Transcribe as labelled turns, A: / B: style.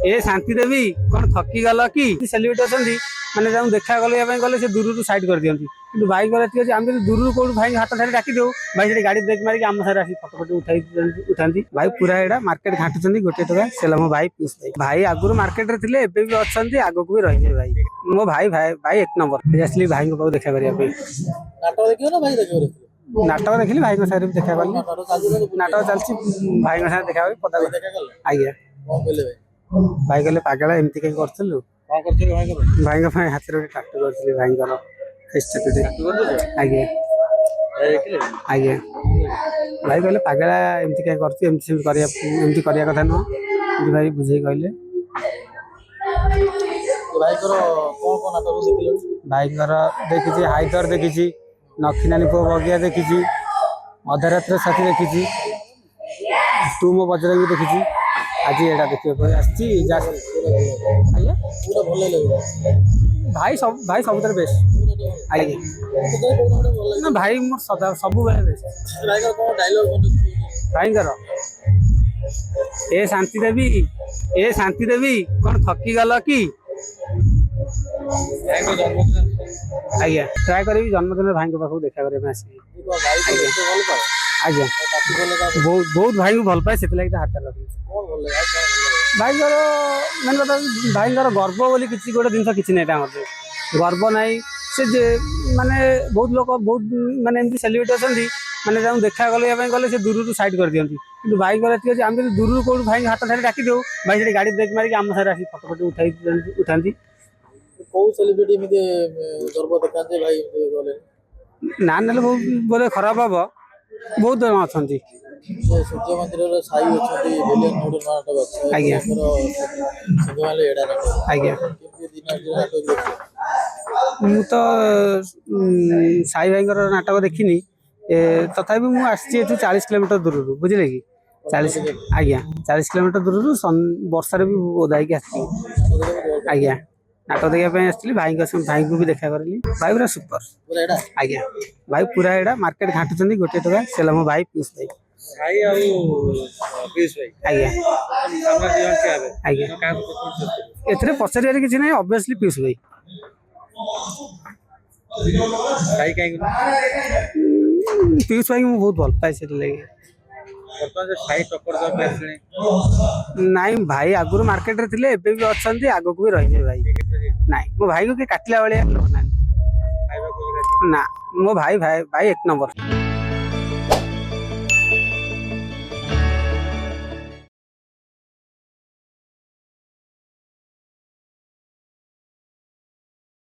A: ए शांति देवी कौन थकी गल कि सेलिब्रिटी अच्छा मैंने जब देखा गले गले से दूर साइड कर दिखती कि भाई गले आम दूर कौट भाई हाथ सारे डाक दे भाई से गाड़ी ब्रेक मारिक आम सारे फटो फटो उठा भाई पूरा एटा मार्केट घाटुच्च गोटे टका से मो भाई पीस भाई भाई आगुरी मार्केट रे थे एबे भी अच्छा आग को भी रही भाई मो भाई भाई भाई एक नंबर आसली भाई को देखा करने नाटक देखिली भाई सारे देखा कली नाटक चलती भाई साथ देखा पता आज्ञा भाई कहले पागल एमती कहीं करूँ भाई हाथ में टाटू करी भाई आज्ञा आज्ञा भाई कहले पागल एमती कहीं करती करा कथा नुह भाई बुझे कहले भाई देखी हाइदर देखी नखीनानी पु बगिया देखी अधरात्र साथी देखी तू मो बजरंगी देखी आज एटा देखिए भाई सब बेस्ट आज्ञा ना भाई मोर सदा सब बेस्ट भाई ए शांति देवी कौन थकी गल कि आज्ञा ट्राए करी जन्मदिन भाई पाखक देखा करने आज्ञा बहुत भाई को भल पाए से हाथ रखी भाई मेन कथा भाई गर्व बोली किसी गोटे जिन किसी ना गर्व ना से माने बहुत लोग बहुत माने एमती सेलिब्रिटी अच्छा मैंने जब देखा गले गले से दूर साइड कर दिखती कि भाई गले आम दूर कौट भाई हाथ सारे डाक दे भाई से गाड़ी ब्रेक मारिक आम सारे फटो फटो उठा ना ना बहुत बोले खराब हम बहुत जन अच्छा
B: सूर्य मंदिर साई
A: आज्ञा आज्ञा मु तो साई भाई नाटक देखनी तथा मुझे 40 किलोमीटर दूर बुझे कि 40 आज्ञा 40 किलोमीटर दूर वर्षा भी ओदा आज्ञा नाटक देखा आसती भाई को भी देखा करी भाई पूरा सुपर आज्ञा भाई पूरा एटा मार्केट घाटुच्च गोटे टका से मो भाई पीस भाई आज्ञा आज्ञा एथरे पचार किसी ना ऑब्वियसली पीस भाई पीयूष भाई को बहुत भल पाए से नाई भाई आगुरी मार्केट रे थे एबे भी अच्छा आग को भी रही भाई नाई मो भाई को काटला भाया ना मो भाई भाई भाई एक नंबर।